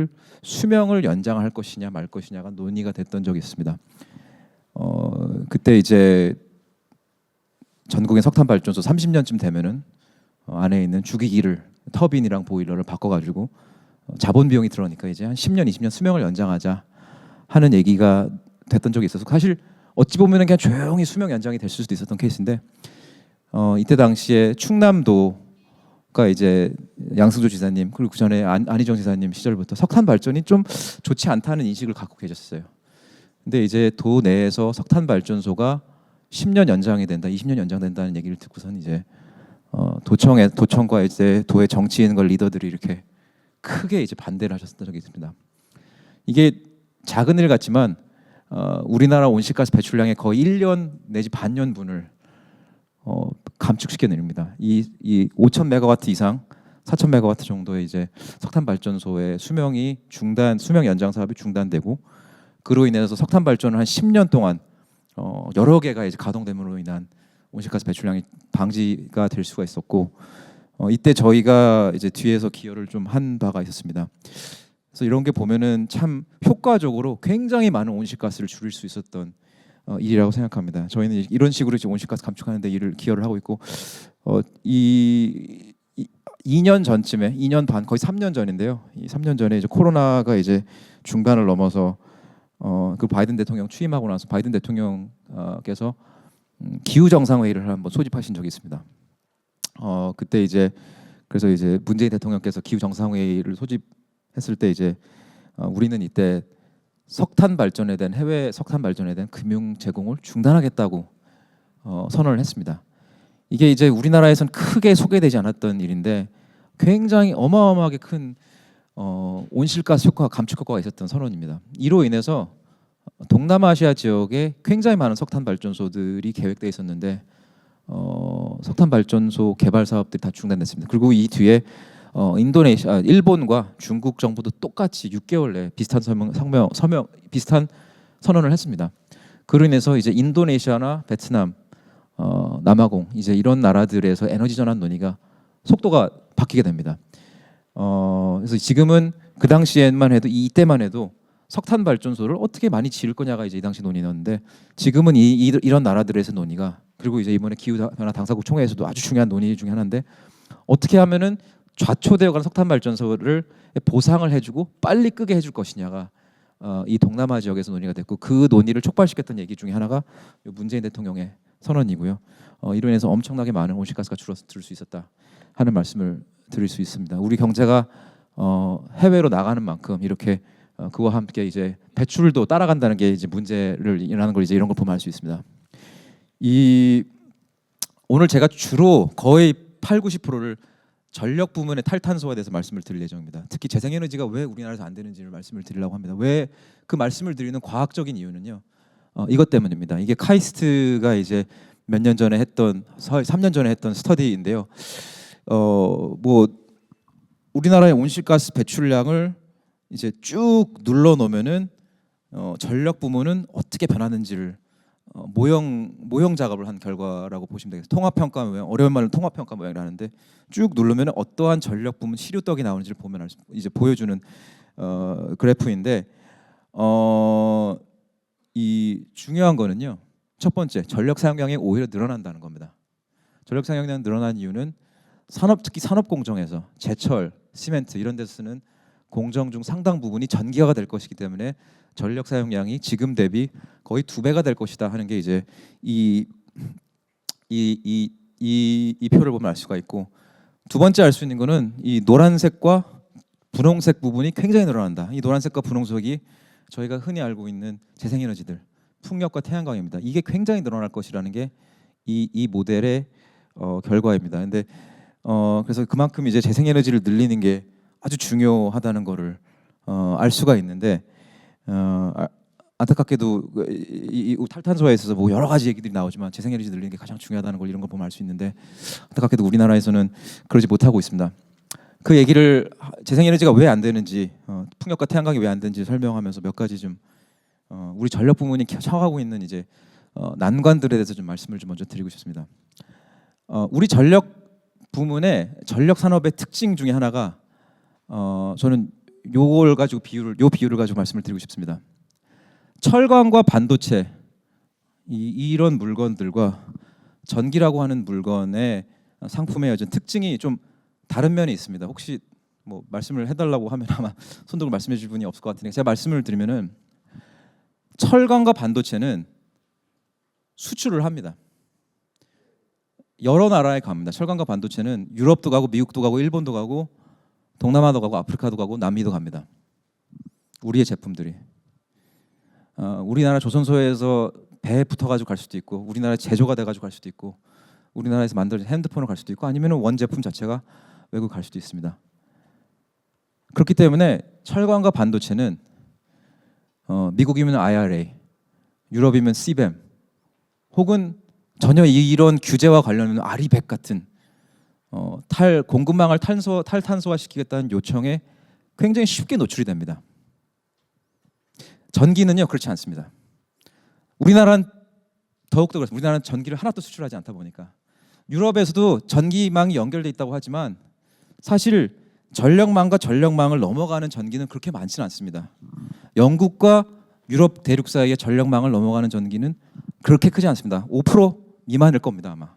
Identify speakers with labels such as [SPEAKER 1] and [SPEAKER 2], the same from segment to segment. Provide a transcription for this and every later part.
[SPEAKER 1] 발전소를 수명을 연장할 것이냐 말 것이냐가 논의가 됐던 적이 있습니다. 그때 이제 전국의 석탄 발전소 30년쯤 되면은 안에 있는 주기기를 터빈이랑 보일러를 바꿔가지고 자본 비용이 들어가니까 이제 한 10년, 20년 수명을 연장하자 하는 얘기가 됐던 적이 있어서 사실 어찌 보면은 그냥 조용히 수명 연장이 될 수도 있었던 케이스인데 이때 당시에 충남도가 이제 양승조 지사님 그리고 그 전에 안희정 지사님 시절부터 석탄 발전이 좀 좋지 않다는 인식을 갖고 계셨어요. 근데 이제 도 내에서 석탄 발전소가 10년 연장이 된다, 20년 연장된다는 얘기를 듣고선 이제 도청과 이제 도의 정치인과 리더들이 이렇게 크게 이제 반대를 하셨던 적이 있습니다. 이게 작은 일 같지만 우리나라 온실가스 배출량의 거의 1년 내지 반년분을 감축시켜 내립니다. 이 5,000메가와트 이상, 4,000메가와트 정도의 이제 석탄 발전소의 수명 연장 사업이 중단되고 그로 인해서 석탄 발전을 한 10년 동안 여러 개가 이제 가동됨으로 인한 온실가스 배출량이 방지가 될 수가 있었고 이때 저희가 이제 뒤에서 기여를 좀 한 바가 있었습니다. 그래서 이런 게 보면은 참 효과적으로 굉장히 많은 온실가스를 줄일 수 있었던 일이라고 생각합니다. 저희는 이런 식으로 이제 온실가스 감축하는 데 기여를 하고 있고 2년 전쯤에 2년 반 거의 3년 전인데요. 이 3년 전에 이제 코로나가 이제 중반을 넘어서 그 바이든 대통령 취임하고 나서 바이든 대통령께서 기후 정상 회의를 한번 소집하신 적이 있습니다. 그때 이제 그래서 이제 문재인 대통령께서 기후 정상 회의를 소집했을 때 이제 우리는 이때 해외 석탄 발전에 대한 금융 제공을 중단하겠다고 선언을 했습니다. 이게 이제 우리나라에서는 크게 소개되지 않았던 일인데 굉장히 어마어마하게 큰 온실가스 효과 감축 효과가 있었던 선언입니다. 이로 인해서 동남아시아 지역에 굉장히 많은 석탄 발전소들이 계획되어 있었는데 석탄 발전소 개발 사업들이 다 중단됐습니다. 그리고 이 뒤에 일본과 중국 정부도 똑같이 6개월 내에 비슷한 비슷한 선언을 했습니다. 그로 인해서 이제 인도네시아나 베트남, 남아공 이제 이런 나라들에서 에너지 전환 논의가 속도가 바뀌게 됩니다. 그래서 지금은 그 당시에만 해도 이때만 해도 석탄 발전소를 어떻게 많이 지을 거냐가 이제 이 당시 논의였는데 지금은 이런 나라들에서 논의가 그리고 이제 이번에 기후변화 당사국 총회에서도 아주 중요한 논의 중에 하나인데 어떻게 하면은 좌초되어가는 석탄 발전소를 보상을 해주고 빨리 끄게 해줄 것이냐가 이 동남아 지역에서 논의가 됐고 그 논의를 촉발시켰던 얘기 중에 하나가 문재인 대통령의 선언이고요. 이로 인해서 엄청나게 많은 온실가스가 줄어들 수 있었다 하는 말씀을 드릴 수 있습니다. 우리 경제가 해외로 나가는 만큼 이렇게 그와 함께 이제 배출도 따라간다는 게 이제 문제를 일어나는 걸 이제 이런 걸 보면 알 수 있습니다. 오늘 제가 주로 거의 80~90%를 전력 부문의 탈탄소에 대해서 말씀을 드릴 예정입니다. 특히 재생에너지가 왜 우리나라에서 안 되는지를 말씀을 드리려고 합니다. 왜 그 말씀을 드리는 과학적인 이유는요. 이것 때문입니다. 이게 카이스트가 이제 몇 년 전에 했던 3년 전에 했던 스터디인데요. 뭐 우리나라의 온실가스 배출량을 이제 쭉 눌러 놓으면은 전력 부문은 어떻게 변하는지를 모형 작업을 한 결과라고 보시면 되겠습니다. 통합평가 모형, 어려운 말로 통합평가 모형을 하는데 쭉 누르면 어떠한 전력 부문 시류떡이 나오는지를 보면 이제 보여주는 그래프인데 이 중요한 거는요. 첫 번째 전력 사용량이 오히려 늘어난다는 겁니다. 전력 사용량이 늘어난 이유는 특히 산업 공정에서 제철, 시멘트 이런 데서 쓰는 공정 중 상당 부분이 전기화가 될 것이기 때문에 전력 사용량이 지금 대비 거의 2배가 될 것이다 하는 게 이제 이 표를 보면 알 수가 있고 두 번째 알 수 있는 거는 이 노란색과 분홍색 부분이 굉장히 늘어난다. 이 노란색과 분홍색이 저희가 흔히 알고 있는 재생에너지들, 풍력과 태양광입니다. 이게 굉장히 늘어날 것이라는 게 이 모델의 결과입니다. 근데 그래서 그만큼 이제 재생에너지를 늘리는 게 아주 중요하다는 거를 알 수가 있는데 안타깝게도 이 탈탄소에 있어서 뭐 여러 가지 얘기들이 나오지만 재생에너지 늘리는 게 가장 중요하다는 걸 이런 걸 보면 알 수 있는데 안타깝게도 우리나라에서는 그러지 못하고 있습니다. 그 얘기를 재생에너지가 왜 안 되는지 풍력과 태양광이 왜 안 되는지 설명하면서 몇 가지 좀 우리 전력 부문이 처하고 있는 이제 난관들에 대해서 좀 말씀을 좀 먼저 드리고 싶습니다. 우리 전력 부문의 전력 산업의 특징 중에 하나가 저는 요걸 가지고 비유를 가지고 말씀을 드리고 싶습니다. 철강과 반도체 이런 물건들과 전기라고 하는 물건의 상품의 어떤 특징이 좀 다른 면이 있습니다. 혹시 뭐 말씀을 해달라고 하면 아마 손들고 말씀해 주실 분이 없을 것 같은데 제가 말씀을 드리면은 철강과 반도체는 수출을 합니다. 여러 나라에 갑니다. 철강과 반도체는 유럽도 가고 미국도 가고 일본도 가고 동남아도 가고 아프리카도 가고 남미도 갑니다. 우리의 제품들이 우리나라 조선소에서 배에 붙어가지고 갈 수도 있고 우리나라 제조가 돼가지고 갈 수도 있고 우리나라에서 만들어진 핸드폰을 갈 수도 있고 아니면 원 제품 자체가 외국 갈 수도 있습니다. 그렇기 때문에 철강과 반도체는 미국이면 IRA, 유럽이면 CBAM 혹은 전혀 이런 규제와 관련된 아리백 같은 공급망을 탈탄소화시키겠다는 요청에 굉장히 쉽게 노출이 됩니다. 전기는요 그렇지 않습니다. 우리나라는 더욱더 그렇습니다. 우리나라는 전기를 하나도 수출하지 않다 보니까 유럽에서도 전기망이 연결돼 있다고 하지만 사실 전력망과 전력망을 넘어가는 전기는 그렇게 많지는 않습니다. 영국과 유럽 대륙 사이의 전력망을 넘어가는 전기는 그렇게 크지 않습니다. 5% 미만일 겁니다 아마.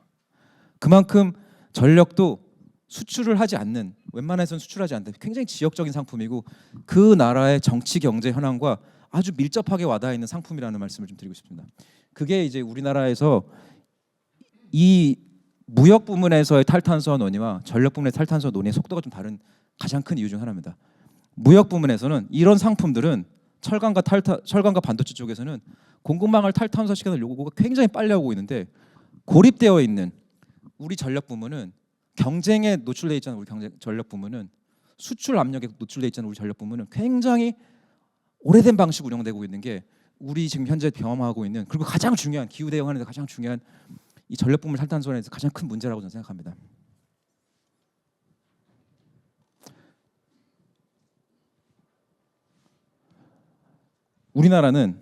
[SPEAKER 1] 그만큼 전력도 수출을 하지 않는, 웬만해서는 수출하지 않는 굉장히 지역적인 상품이고 그 나라의 정치 경제 현황과 아주 밀접하게 와닿아 있는 상품이라는 말씀을 좀 드리고 싶습니다. 그게 이제 우리나라에서 이 무역 부문에서의 탈탄소화 논의와 전력 부문의 탈탄소화 논의의 속도가 좀 다른 가장 큰 이유 중 하나입니다. 무역 부문에서는 이런 상품들은 철강과 반도체 쪽에서는 공급망을 탈탄소화시키는 요구가 굉장히 빨리 하고 있는데 고립되어 있는 우리 전력 부문은 경쟁에 노출돼 있잖아요. 우리 전력 부문은 수출 압력에 노출돼 있잖아요. 우리 전력 부문은 굉장히 오래된 방식 운영되고 있는 게 우리 지금 현재 경험하고 있는 그리고 가장 중요한 기후 대응하는 데 가장 중요한 이 전력 부문 탈탄소화에서 가장 큰 문제라고 저는 생각합니다. 우리나라는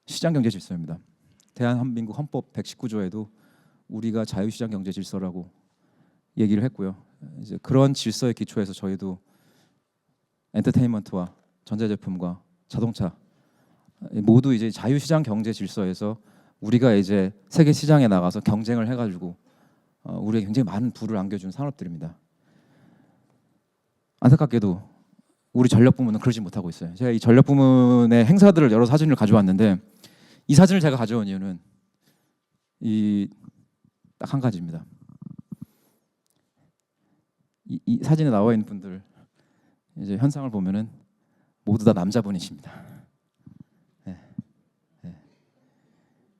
[SPEAKER 1] 시장 경제 질서입니다. 대한민국 헌법 119조에도 우리가 자유시장 경제 질서라고 얘기를 했고요. 이제 그런 질서의 기초에서 저희도 엔터테인먼트와 전자제품과 자동차 모두 이제 자유시장 경제 질서에서 우리가 이제 세계 시장에 나가서 경쟁을 해가지고 우리에게 굉장히 많은 부를 안겨준 산업들입니다. 안타깝게도 우리 전력 부문은 그러지 못하고 있어요. 제가 이 전력 부문의 행사들을 여러 사진을 가져왔는데 이 사진을 제가 가져온 이유는 이 딱 한 가지입니다. 이 사진에 나와 있는 분들 이제 현상을 보면은 모두 다 남자분이십니다. 네. 네.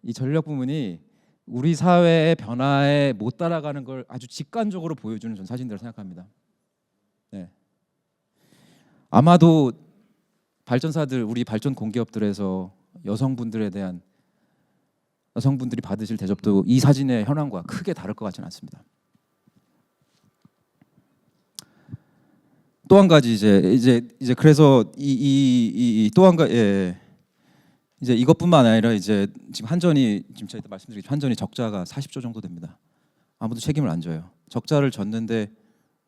[SPEAKER 1] 이 전력 부문이 우리 사회의 변화에 못 따라가는 걸 아주 직관적으로 보여주는 전 사진들을 생각합니다. 네. 아마도 발전사들, 우리 발전 공기업들에서 여성분들이 받으실 대접도 이 사진의 현황과 크게 다를 것 같지는 않습니다. 또 한 가지 이제 그래서 또 한 가지 이제 이것뿐만 아니라 이제 지금 한전이 지금 저희도 말씀드리겠지만 한전이 적자가 40조 정도 됩니다. 아무도 책임을 안 져요. 적자를 졌는데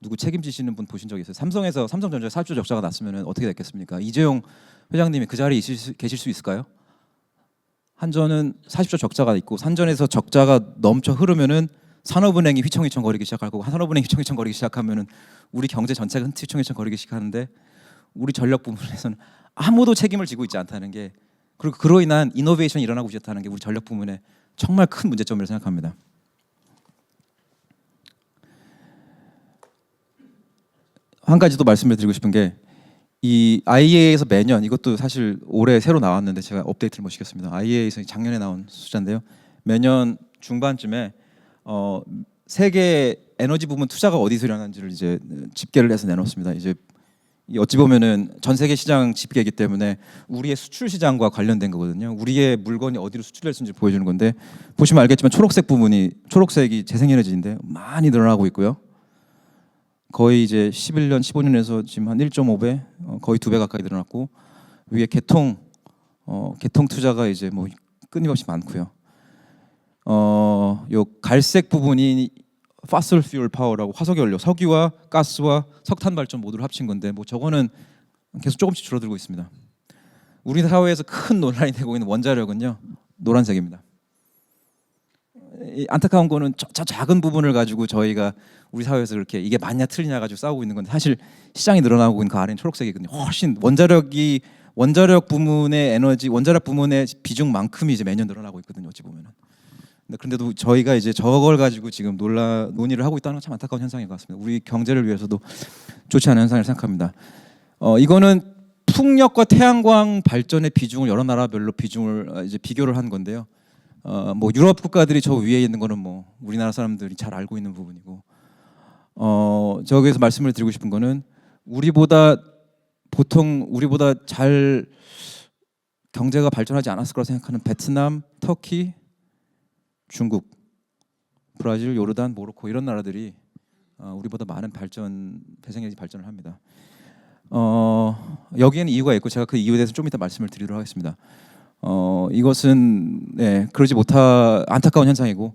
[SPEAKER 1] 누구 책임지시는 분 보신 적 있어요? 삼성전자에 40조 적자가 났으면 어떻게 됐겠습니까? 이재용 회장님이 그 자리에 계실 수 있을까요? 한전은 40조 적자가 있고 산전에서 적자가 넘쳐 흐르면은 산업은행이 휘청휘청거리기 시작할 거고 산업은행이 휘청휘청거리기 시작하면은 우리 경제 전체가 휘청휘청거리기 시작하는데 우리 전력 부문에서는 아무도 책임을 지고 있지 않다는 게 그리고 그로 인한 이노베이션이 일어나고 있다는 게 우리 전력 부문의 정말 큰 문제점이라고 생각합니다. 한 가지 또 말씀을 드리고 싶은 게 이 IEA에서 매년 이것도 사실 올해 새로 나왔는데 제가 업데이트를 못 시켰습니다. IEA에서 작년에 나온 숫자인데요. 매년 중반쯤에 세계 에너지 부문 투자가 어디서 일어나는지를 이제 집계를 해서 내놓습니다. 이제 어찌 보면은 전 세계 시장 집계이기 때문에 우리의 수출 시장과 관련된 거거든요. 우리의 물건이 어디로 수출될 수 있는지 보여주는 건데 보시면 알겠지만 초록색이 재생에너지인데 많이 늘어나고 있고요. 거의 이제 11년, 15년에서 지금 한 1.5배, 거의 2배 가까이 늘어났고 위에 개통 투자가 이제 뭐 끊임없이 많고요. 요 갈색 부분이 fossil fuel power라고 화석연료, 석유와 가스와 석탄 발전 모두를 합친 건데 뭐 저거는 계속 조금씩 줄어들고 있습니다. 우리 사회에서 큰 논란이 되고 있는 원자력은요, 노란색입니다. 안타까운 거는 저 작은 부분을 가지고 저희가 우리 사회에서 그렇게 이게 맞냐 틀리냐 가지고 싸우고 있는 건데, 사실 시장이 늘어나고 있는 그 아래는 초록색이거든요. 훨씬 원자력 부문의 에너지, 원자력 부문의 비중만큼이 이제 매년 늘어나고 있거든요. 어찌 보면은. 그런데도 저희가 이제 저걸 가지고 지금 논의를 하고 있다는 건 참 안타까운 현상인 것 같습니다. 우리 경제를 위해서도 좋지 않은 현상을 생각합니다. 이거는 풍력과 태양광 발전의 비중을 여러 나라별로 비중을 이제 비교를 한 건데요. 뭐 유럽 국가들이 저 위에 있는 거는 뭐 우리나라 사람들이 잘 알고 있는 부분이고, 저기에서 말씀을 드리고 싶은 거는 우리보다 잘 경제가 발전하지 않았을 거라 생각하는 베트남, 터키, 중국, 브라질, 요르단, 모로코 이런 나라들이 우리보다 많은 배생에너지 발전을 합니다. 여기에는 이유가 있고 제가 그 이유에 대해서 좀 이따 말씀을 드리도록 하겠습니다. 이것은 그러지 못한 안타까운 현상이고,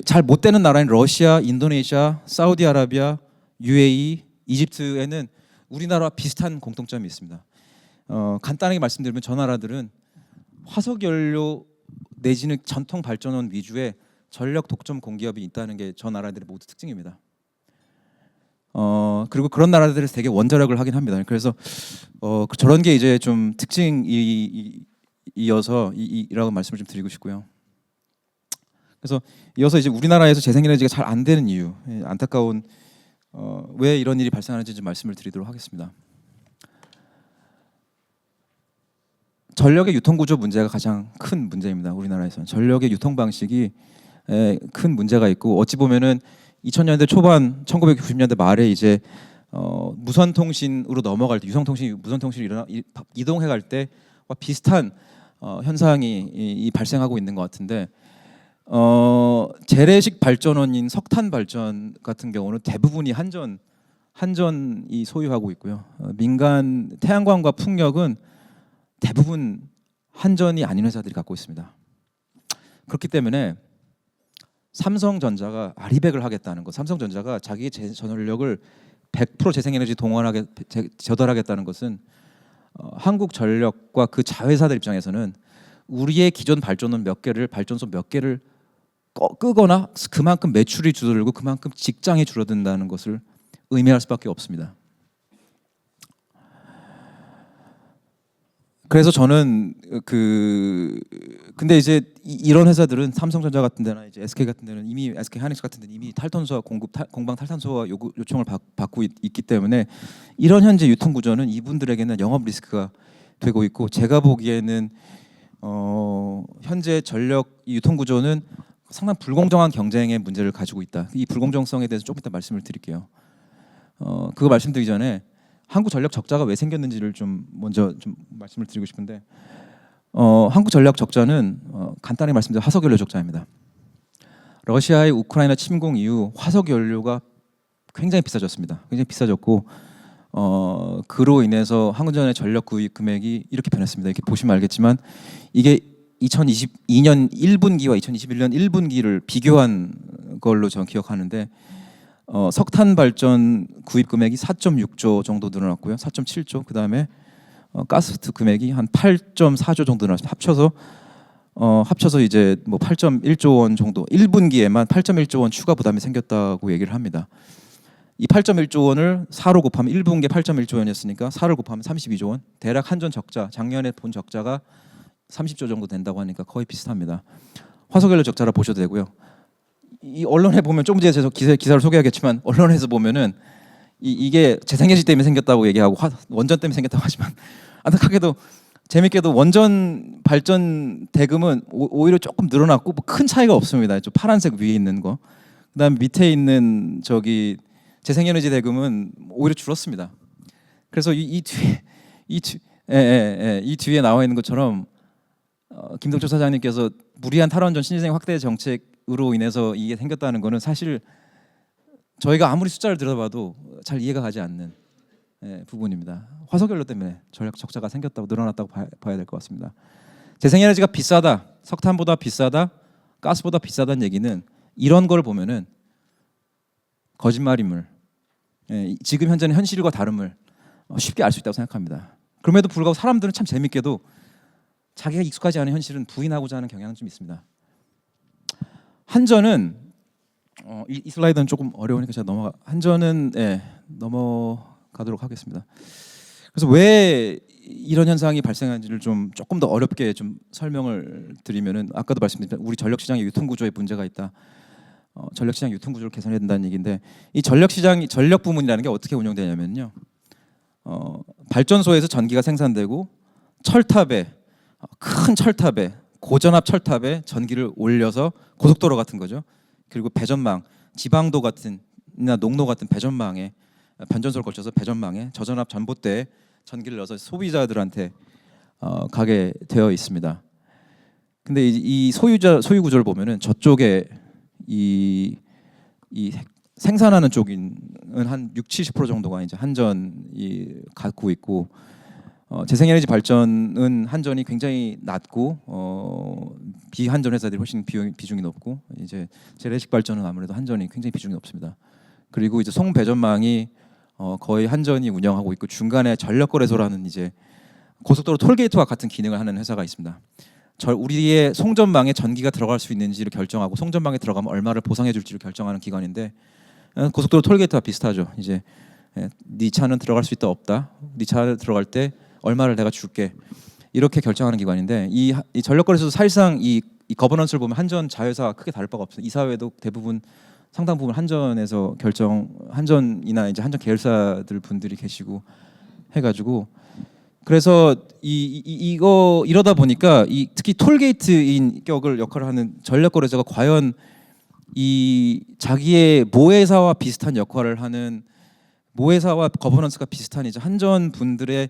[SPEAKER 1] 잘 못 되는 나라인 러시아, 인도네시아, 사우디아라비아, UAE, 이집트에는 우리나라와 비슷한 공통점이 있습니다. 간단하게 말씀드리면 저 나라들은 화석연료 내지는 전통 발전원 위주의 전력 독점 공기업이 있다는 게 저 나라들의 모두 특징입니다. 그리고 그런 나라들에서 되게 원자력을 하긴 합니다. 그래서 저런 게 이제 좀 특징이어서 이라고 말씀을 좀 드리고 싶고요. 그래서 이어서 이제 우리나라에서 재생에너지가 잘 안 되는 이유, 안타까운 왜 이런 일이 발생하는지 좀 말씀을 드리도록 하겠습니다. 전력의 유통 구조 문제가 가장 큰 문제입니다. 우리나라에서는 전력의 유통 방식이 큰 문제가 있고, 어찌 보면은 2000년대 초반, 1990년대 말에 이제 무선 통신으로 넘어갈 때, 무선 통신이 이동해 갈 때와 비슷한 현상이 발생하고 있는 것 같은데, 재래식 발전원인 석탄 발전 같은 경우는 대부분이 한전이 소유하고 있고요. 민간 태양광과 풍력은 대부분 한전이 아닌 회사들이 갖고 있습니다. 그렇기 때문에 삼성전자가 아리백을 하겠다는 것, 삼성전자가 자기의 전력을 100% 재생에너지 조달하겠다는 것은 한국전력과 그 자회사들 입장에서는 우리의 기존 발전소 몇 개를 끄거나 그만큼 매출이 줄어들고 그만큼 직장이 줄어든다는 것을 의미할 수밖에 없습니다. 그래서 저는 근데 이제 이런 회사들은 삼성전자 같은 데나 이제 SK 같은 데는 이미 SK 하이닉스 같은 데는 이미 탈탄소와 공방 탈탄소와 요청을 받고 있기 때문에 이런 현재 유통 구조는 이분들에게는 영업 리스크가 되고 있고, 제가 보기에는 현재 전력 유통 구조는 상당히 불공정한 경쟁의 문제를 가지고 있다. 이 불공정성에 대해서 조금 이따 말씀을 드릴게요. 그거 말씀드리기 전에 한국 전력 적자가 왜 생겼는지를 먼저 말씀을 드리고 싶은데, 한국 전력 적자는 간단히 말씀드리면 화석연료 적자입니다. 러시아의 우크라이나 침공 이후 화석연료가 굉장히 비싸졌습니다. 굉장히 비싸졌고, 그로 인해서 한국전의 전력 구입 금액이 이렇게 변했습니다. 이렇게 보시면 알겠지만 이게 2022년 1분기와 2021년 1분기를 비교한 걸로 저는 기억하는데, 석탄 발전 구입 금액이 4.6조 정도 늘어났고요. 4.7조. 그다음에 가스 금액이 한 8.4조 정도 늘어났습니다. 합쳐서 이제 뭐 8.1조 원 정도, 1분기에만 8.1조 원 추가 부담이 생겼다고 얘기를 합니다. 이 8.1조 원을 4로 곱하면 1분기에 8.1조 원이었으니까 4를 곱하면 32조 원. 대략 한전 적자, 작년에 본 적자가 30조 정도 된다고 하니까 거의 비슷합니다. 화석연료 적자라 보셔도 되고요. 이 언론에 보면 조금 전에 제가 기사를 소개하겠지만, 언론에서 보면은 이게 재생에너지 때문에 생겼다고 얘기하고 원전 때문에 생겼다고 하지만, 안타깝게도 재밌게도 원전 발전 대금은 오히려 조금 늘어났고 뭐 큰 차이가 없습니다. 저 파란색 위에 있는 거. 그다음에 밑에 있는 저기 재생에너지 대금은 오히려 줄었습니다. 그래서 이 뒤에 나와 있는 것처럼 김동철 사장님께서 무리한 탈원전 신재생 확대 정책으로 인해서 이게 생겼다는 거는 사실 저희가 아무리 숫자를 들어봐도 잘 이해가 가지 않는 부분입니다. 화석연료 때문에 전력 적자가 생겼다고, 늘어났다고 봐야 될 것 같습니다. 재생에너지가 비싸다, 석탄보다 비싸다, 가스보다 비싸다는 얘기는 이런 걸 보면은 거짓말임을, 지금 현재는 현실과 다름을 쉽게 알 수 있다고 생각합니다. 그럼에도 불구하고 사람들은 참 재밌게도 자기가 익숙하지 않은 현실은 부인하고자 하는 경향은 좀 있습니다. 한전은 이 슬라이드는 조금 어려우니까 제가 한전은 넘어가도록 하겠습니다. 그래서 왜 이런 현상이 발생하는지를 조금 더 어렵게 좀 설명을 드리면은, 아까도 말씀드린 우리 전력시장의 유통구조에 문제가 있다. 전력시장 유통구조를 개선해야 된다는 얘기인데, 이 전력 부문이라는 게 어떻게 운영되냐면요. 발전소에서 전기가 생산되고 큰 철탑에 고전압 철탑에 전기를 올려서 고속도로 같은 거죠. 그리고 배전망, 지방도 같은나 농로 같은 배전망에 변전소를 걸쳐서 배전망에 저전압 전봇대에 전기를 넣어서 소비자들한테 가게 되어 있습니다. 근데 이 소유 구조를 보면은 저쪽에 이 생산하는 쪽은 한 60-70% 정도가 이제 한전이 갖고 있고, 재생에너지 발전은 한전이 굉장히 낮고 비한전 회사들이 훨씬 비중이 높고, 이제 재래식 발전은 아무래도 한전이 굉장히 비중이 높습니다. 그리고 이제 송배전망이 거의 한전이 운영하고 있고, 중간에 전력거래소라는 이제 고속도로 톨게이트와 같은 기능을 하는 회사가 있습니다. 우리의 송전망에 전기가 들어갈 수 있는지를 결정하고 송전망에 들어가면 얼마를 보상해 줄지를 결정하는 기관인데, 고속도로 톨게이트와 비슷하죠. 이제 네 차는 들어갈 수 있다 없다, 네 차 들어갈 때 얼마를 내가 줄게, 이렇게 결정하는 기관인데, 이 전력거래소 사실상 이 거버넌스를 보면 한전 자회사와 크게 다를 바가 없어요. 이사회도 대부분 상당 부분 한전에서 한전이나 이제 한전 계열사들 분들이 계시고 해가지고, 그래서 이러다 보니까 특히 톨게이트인 역할을 하는 전력거래소가 과연 이 자기의 모회사와 비슷한 역할을 하는, 모회사와 거버넌스가 비슷한 이제 한전 분들의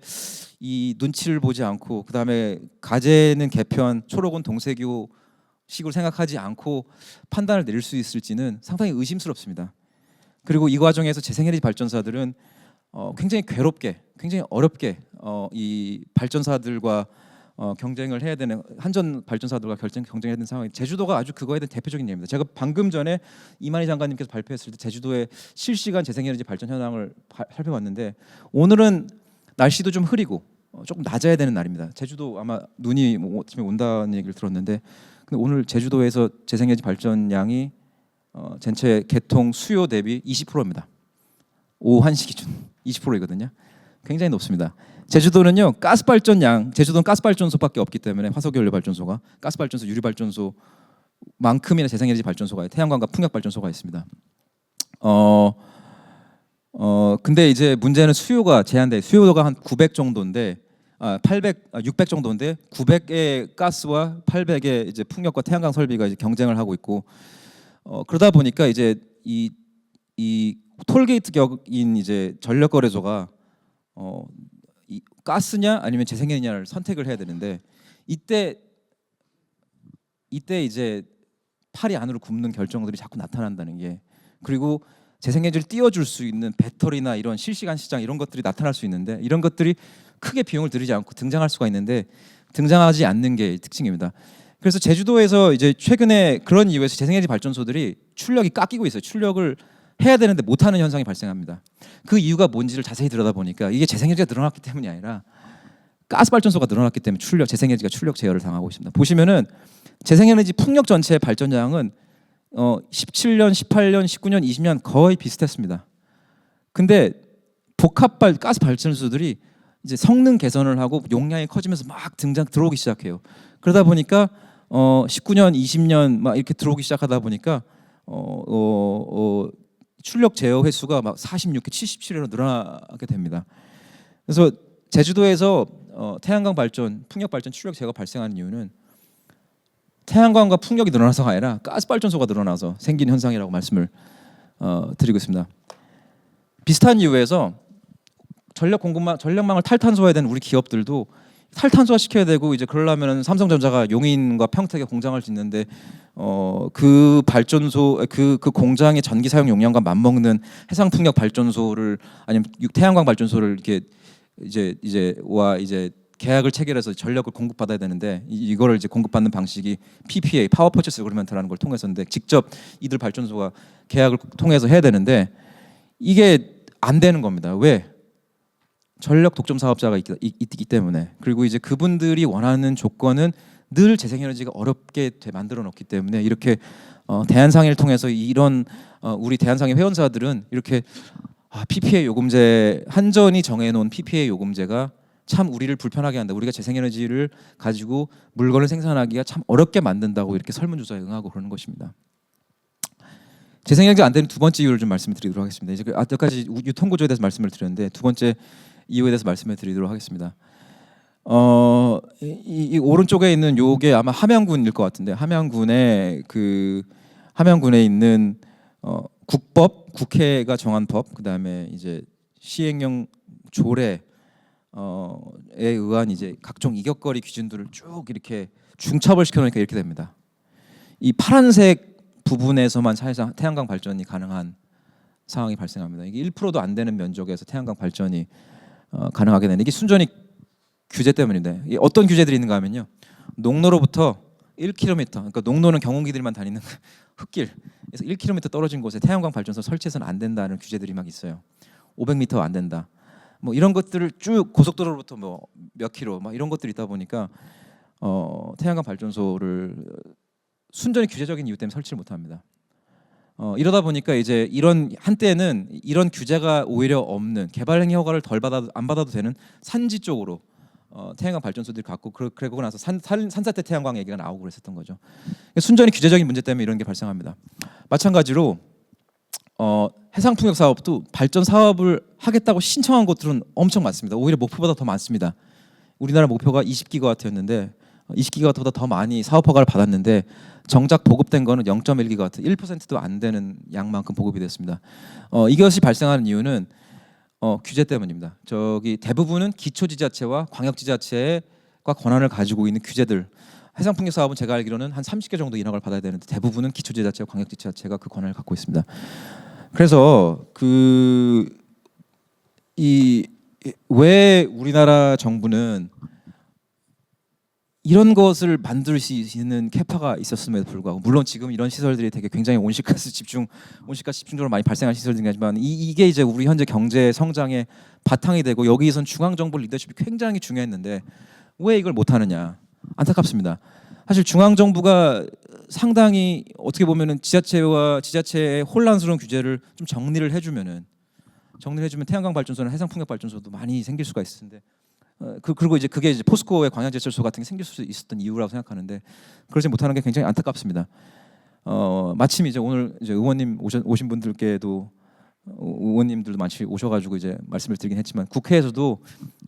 [SPEAKER 1] 이 눈치를 보지 않고, 그 다음에 가제는 개편, 초록은 동세교 식으로 생각하지 않고 판단을 내릴 수 있을지는 상당히 의심스럽습니다. 그리고 이 과정에서 재생에너지 발전사들은 굉장히 괴롭게, 굉장히 어렵게 이 발전사들과 경쟁을 해야 되는, 한전 발전사들과 경쟁해야 되는 상황이, 제주도가 아주 그거에 대한 대표적인 예입니다. 제가 방금 전에 이만희 장관님께서 발표했을 때 제주도의 실시간 재생에너지 발전 현황을 살펴봤는데, 오늘은 날씨도 좀 흐리고 조금 낮아야 되는 날입니다. 제주도 아마 눈이 아침에 온다는 얘기를 들었는데, 근데 오늘 제주도에서 재생에너지 발전량이 전체 개통 수요 대비 20%입니다. 오후 1시 기준 20%이거든요. 굉장히 높습니다. 제주도는요, 제주도는 가스발전소밖에 없기 때문에, 화석연료 발전소가 가스발전소, 유리발전소만큼이나 재생에너지 발전소가, 태양광과 풍력발전소가 있습니다. 근데 이제 문제는 수요가 제한돼, 수요가 한 900 정도인데, 600 정도인데 900의 가스와 800의 이제 풍력과 태양광 설비가 이제 경쟁을 하고 있고, 그러다 보니까 이제 이 톨게이트 격인 이제 전력거래소가 이 가스냐 아니면 재생에너지냐를 선택을 해야 되는데, 이때 이제 팔이 안으로 굽는 결정들이 자꾸 나타난다는 게, 그리고 재생에너지를 띄워줄 수 있는 배터리나 이런 실시간 시장 이런 것들이 나타날 수 있는데, 이런 것들이 크게 비용을 들이지 않고 등장할 수가 있는데 등장하지 않는 게 특징입니다. 그래서 제주도에서 이제 최근에 그런 이유에서 재생에너지 발전소들이 출력이 깎이고 있어요. 출력을 해야 되는데 못하는 현상이 발생합니다. 그 이유가 뭔지를 자세히 들여다보니까, 이게 재생에너지가 늘어났기 때문이 아니라 가스발전소가 늘어났기 때문에 재생에너지가 출력 제어를 당하고 있습니다. 보시면은 재생에너지 풍력 전체 발전량은 17년, 18년, 19년, 20년 거의 비슷했습니다. 근데 가스 발전소들이 이제 성능 개선을 하고 용량이 커지면서 막 들어오기 시작해요. 그러다 보니까 19년, 20년 막 이렇게 들어오기 시작하다 보니까 출력 제어 횟수가 막 46회, 77회로 늘어나게 됩니다. 그래서 제주도에서 태양광 발전, 풍력 발전 출력 제어가 발생하는 이유는 태양광과 풍력이 늘어나서가 아니라 가스 발전소가 늘어나서 생긴 현상이라고 말씀을 드리고 있습니다. 비슷한 이유에서 전력망을 탈탄소화해야 되는 우리 기업들도 탈탄소화 시켜야 되고, 이제 그러려면 삼성전자가 용인과 평택에 공장을 짓는데 그 발전소 그 공장의 전기 사용 용량과 맞먹는 해상 풍력 발전소를, 아니면 태양광 발전소를 이렇게 이제 계약을 체결해서 전력을 공급받아야 되는데, 이거를 이제 공급받는 방식이 PPA, 파워 퍼체스 어그리먼트라는 걸 통해서인데, 직접 이들 발전소가 계약을 통해서 해야 되는데 이게 안 되는 겁니다. 왜? 전력 독점 사업자가 있기 때문에, 그리고 이제 그분들이 원하는 조건은 늘 재생에너지가 어렵게 만들어 놓기 때문에 이렇게 대한상해를 통해서 이런 우리 대한상해 회원사들은 이렇게 PPA 요금제, 한전이 정해놓은 PPA 요금제가 참 우리를 불편하게 한다. 우리가 재생에너지를 가지고 물건을 생산하기가 참 어렵게 만든다고 이렇게 설문조사에 응하고 그러는 것입니다. 재생에너지가 안 되는 두 번째 이유를 좀 말씀을 드리도록 하겠습니다. 이제 여기까지 유통구조에 대해서 말씀을 드렸는데 두 번째 이유에 대해서 말씀을 드리도록 하겠습니다. 이 오른쪽에 있는 요게 아마 함양군일 것 같은데, 함양군에 있는 국법, 국회가 정한 법, 그다음에 이제 시행령 조례 에 의한 이제 각종 이격거리 기준들을 쭉 이렇게 중첩을 시켜놓으니까 이렇게 됩니다. 이 파란색 부분에서만 사실상 태양광 발전이 가능한 상황이 발생합니다. 이게 1%도 안 되는 면적에서 태양광 발전이 가능하게 되는, 이게 순전히 규제 때문인데, 어떤 규제들이 있는가 하면요, 농로로부터 1km, 그러니까 농로는 경운기들만 다니는 흙길에서 1km 떨어진 곳에 태양광 발전소 설치해서는 안 된다는 규제들이 막 있어요. 500m 안 된다. 뭐 이런 것들을 쭉 고속도로로부터 뭐 몇 킬로 막 이런 것들이 있다 보니까 태양광 발전소를 순전히 규제적인 이유 때문에 설치를 못 합니다. 이러다 보니까 이제 이런 한때는 이런 규제가 오히려 없는 개발 행위 허가를 안 받아도 되는 산지 쪽으로 태양광 발전소들이 갖고, 그러고 나서 산사태 태양광 얘기가 나오고 그랬었던 거죠. 순전히 규제적인 문제 때문에 이런 게 발생합니다. 마찬가지로 해상풍력 사업도 발전 사업을 하겠다고 신청한 곳들은 엄청 많습니다. 오히려 목표보다 더 많습니다. 우리나라 목표가 20기가와트였는데 20기가와트보다 더 많이 사업 허가를 받았는데 정작 보급된 거는 0.1기가와트, 1%도 안 되는 양만큼 보급이 됐습니다. 이것이 발생하는 이유는 규제 때문입니다. 대부분은 기초지자체와 광역지자체가 권한을 가지고 있는 규제들. 해상풍력 사업은 제가 알기로는 한 30개 정도 인허가를 받아야 되는데 대부분은 기초지자체와 광역지자체가 그 권한을 갖고 있습니다. 그래서 왜 우리나라 정부는 이런 것을 만들 수 있는 캐파가 있었음에도 불구하고, 물론 지금 이런 시설들이 되게 굉장히 온실가스 집중적으로 많이 발생한 시설이긴 하지만 이게 이제 우리 현재 경제 성장의 바탕이 되고 여기선 중앙정부 리더십이 굉장히 중요했는데 왜 이걸 못하느냐, 안타깝습니다. 사실 중앙정부가 상당히 어떻게 보면은 지자체의 혼란스러운 규제를 좀 정리를 해주면 태양광 발전소나 해상풍력 발전소도 많이 생길 수가 있을 텐데, 그리고 이제 그게 이제 포스코의 광양제철소 같은 게 생길 수 있었던 이유라고 생각하는데 그러지 못하는 게 굉장히 안타깝습니다. 마침 이제 오늘 이제 의원님 오신 분들께도, 의원님들도 많이 오셔가지고 이제 말씀을 드리긴 했지만, 국회에서도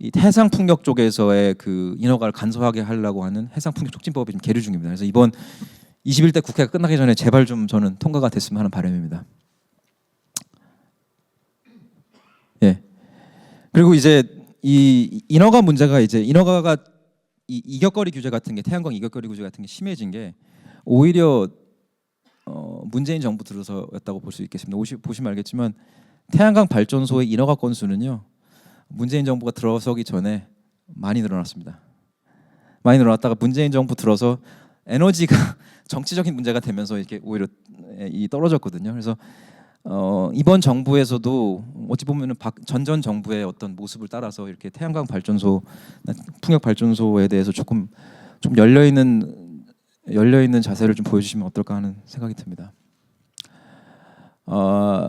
[SPEAKER 1] 이 해상풍력 쪽에서의 그 인허가를 간소하게 하려고 하는 해상풍력 촉진법이 좀 계류 중입니다. 그래서 이번 21대 국회가 끝나기 전에 제발 좀 저는 통과가 됐으면 하는 바람입니다. 예. 그리고 이제 이 인허가 문제가 이제 인허가가 이격거리 규제 같은 게, 태양광 이격거리 규제 같은 게 심해진 게 오히려 문재인 정부 들어서였다고 볼 수 있겠습니다. 보시면 알겠지만 태양광 발전소의 인허가 건수는요, 문재인 정부가 들어서기 전에 많이 늘어났습니다. 많이 늘어났다가 문재인 정부 들어서 에너지가 정치적인 문제가 되면서 이렇게 오히려 떨어졌거든요. 그래서 이번 정부에서도 어찌 보면은 전 정부의 어떤 모습을 따라서 이렇게 태양광 발전소, 풍력 발전소에 대해서 조금 좀 열려 있는 자세를 좀 보여주시면 어떨까 하는 생각이 듭니다.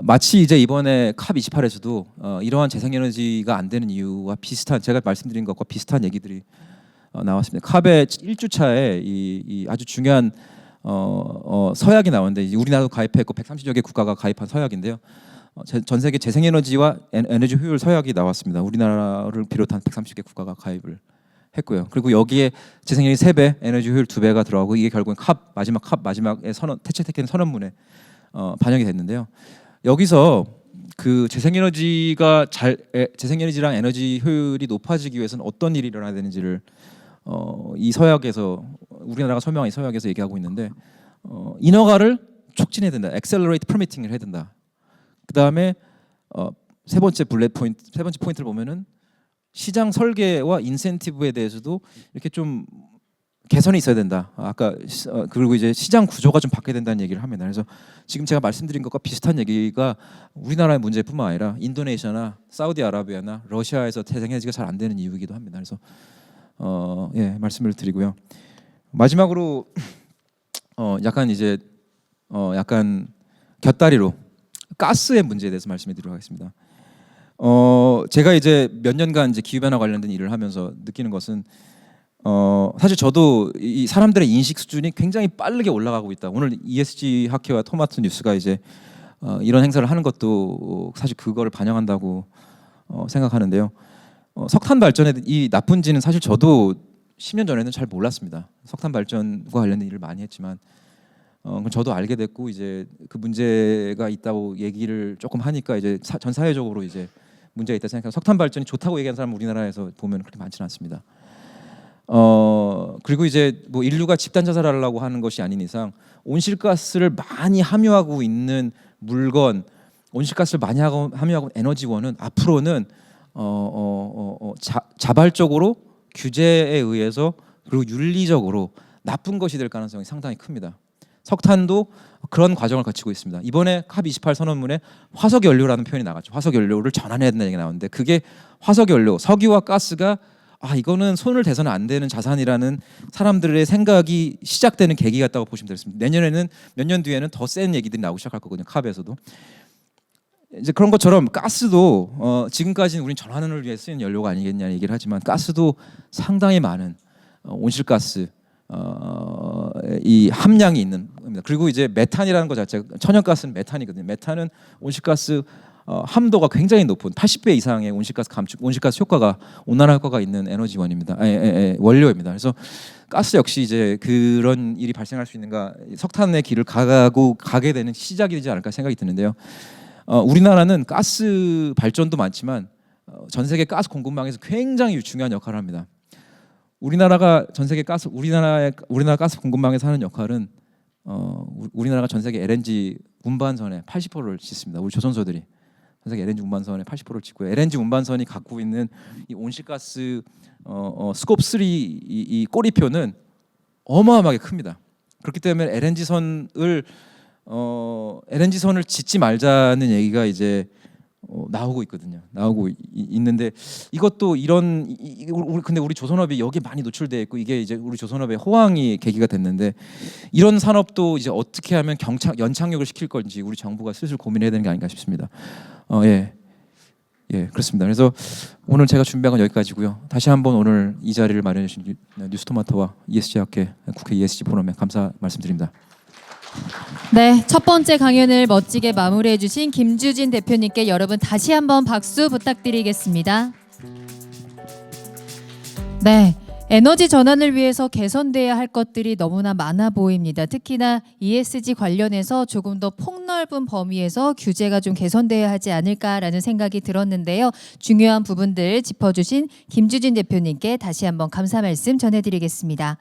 [SPEAKER 1] 마치 이제 이번에 캅 28에서도 이러한 재생에너지가 안 되는 이유와 비슷한, 제가 말씀드린 것과 비슷한 얘기들이 나왔습니다. 캅의 1주차에 이 아주 중요한 서약이 나오는데, 우리나라도 가입했고 130여 개 국가가 가입한 서약인데요. 전 세계 재생에너지와 에너지 효율 서약이 나왔습니다. 우리나라를 비롯한 130개 국가가 가입을 했고요. 그리고 여기에 재생에너지 3배, 에너지 효율 2배가 들어가고, 이게 결국은 캅 마지막에 퇴치태키는 선언문에 반영이 됐는데요. 여기서 그 재생에너지랑 에너지 효율이 높아지기 위해서는 어떤 일이 일어나야 되는지를 이 서약에서, 우리나라가 설명한 이 서약에서 얘기하고 있는데, 인허가를 촉진해야 된다. accelerate permitting을 해야 된다. 그 다음에 세 번째 포인트를 보면은 시장 설계와 인센티브에 대해서도 이렇게 좀 개선이 있어야 된다. 아까 그리고 이제 시장 구조가 좀 바뀌어야 된다는 얘기를 합니다. 그래서 지금 제가 말씀드린 것과 비슷한 얘기가 우리나라의 문제뿐만 아니라 인도네시아나 사우디아라비아나 러시아에서 태생해지가 잘 안 되는 이유이기도 합니다. 그래서 예, 말씀을 드리고요. 마지막으로 약간 이제 약간 곁다리로 가스의 문제에 대해서 말씀을 드리도록 하겠습니다. 제가 이제 몇 년간 이제 기후 변화 관련된 일을 하면서 느끼는 것은 사실 저도 이 사람들의 인식 수준이 굉장히 빠르게 올라가고 있다. 오늘 ESG 학회와 토마토 뉴스가 이제 이런 행사를 하는 것도 사실 그거를 반영한다고 생각하는데요. 석탄 발전의 이 나쁜지는 사실 저도 10년 전에는 잘 몰랐습니다. 석탄 발전과 관련된 일을 많이 했지만 저도 알게 됐고 이제 그 문제가 있다고 얘기를 조금 하니까 이제 전 사회적으로 이제 문제가 있다 생각하고 석탄 발전이 좋다고 얘기하는 사람 우리나라에서 보면 그렇게 많지는 않습니다. 그리고 이제 뭐 인류가 집단 자살을 하려고 하는 것이 아닌 이상 온실가스를 많이 함유하고 있는 물건, 온실가스를 많이 함유하고 에너지원은 앞으로는 자발적으로 규제에 의해서 그리고 윤리적으로 나쁜 것이 될 가능성이 상당히 큽니다. 석탄도 그런 과정을 거치고 있습니다. 이번에 캅28 선언문에 화석연료라는 표현이 나갔죠. 화석연료를 전환해야 된다는 얘기가 나오는데 그게 화석연료, 석유와 가스가 이거는 손을 대서는 안 되는 자산이라는 사람들의 생각이 시작되는 계기 같다고 보시면 되겠습니다. 내년에는 몇 년 뒤에는 더 센 얘기들이 나오기 시작할 거거든요. 캅에서도. 이제 그런 것처럼 가스도 지금까지는 우린 전환을 위해 쓰는 연료가 아니겠냐는 얘기를 하지만 가스도 상당히 많은 온실가스 이 함량이 있는 겁니다. 그리고 이제 메탄이라는 것 자체가 천연가스는 메탄이거든요. 메탄은 온실가스 함도가 굉장히 높은 80배 이상의 온실가스 효과가 온난화 효과가 있는 에너지원입니다. 원료입니다. 그래서 가스 역시 이제 그런 일이 발생할 수 있는가 석탄의 길을 가게 되는 시작이 되지 않을까 생각이 드는데요. 우리나라는 가스 발전도 많지만 전 세계 가스 공급망에서 굉장히 중요한 역할을 합니다. 우리나라가 전 세계 우리나라 가스 공급망에서 하는 역할은 우리나라가 전 세계 LNG 운반선의 80%를 짓습니다. 우리 조선소들이 전 세계 LNG 운반선의 80%를 짓고요. LNG 운반선이 갖고 있는 이 온실가스 스콥 3 이 꼬리표는 어마어마하게 큽니다. 그렇기 때문에 LNG 선을 짓지 말자는 얘기가 이제 나오고 있거든요. 나오고 있는데 이것도 근데 우리 조선업이 여기에 많이 노출돼 있고 이게 이제 우리 조선업의 호황이 계기가 됐는데 이런 산업도 이제 어떻게 하면 연착륙을 시킬 건지 우리 정부가 슬슬 고민해야 되는 게 아닌가 싶습니다. 예, 그렇습니다. 그래서 오늘 제가 준비한 건 여기까지고요. 다시 한번 오늘 이 자리를 마련해 주신 뉴스토마토와 ESG 학회 국회 ESG 포럼에 감사 말씀드립니다.
[SPEAKER 2] 네, 첫 번째 강연을 멋지게 마무리해 주신 김주진 대표님께 여러분 다시 한번 박수 부탁드리겠습니다. 네, 에너지 전환을 위해서 개선돼야 할 것들이 너무나 많아 보입니다. 특히나 ESG 관련해서 조금 더 폭넓은 범위에서 규제가 좀 개선돼야 하지 않을까라는 생각이 들었는데요. 중요한 부분들 짚어주신 김주진 대표님께 다시 한번 감사 말씀 전해드리겠습니다.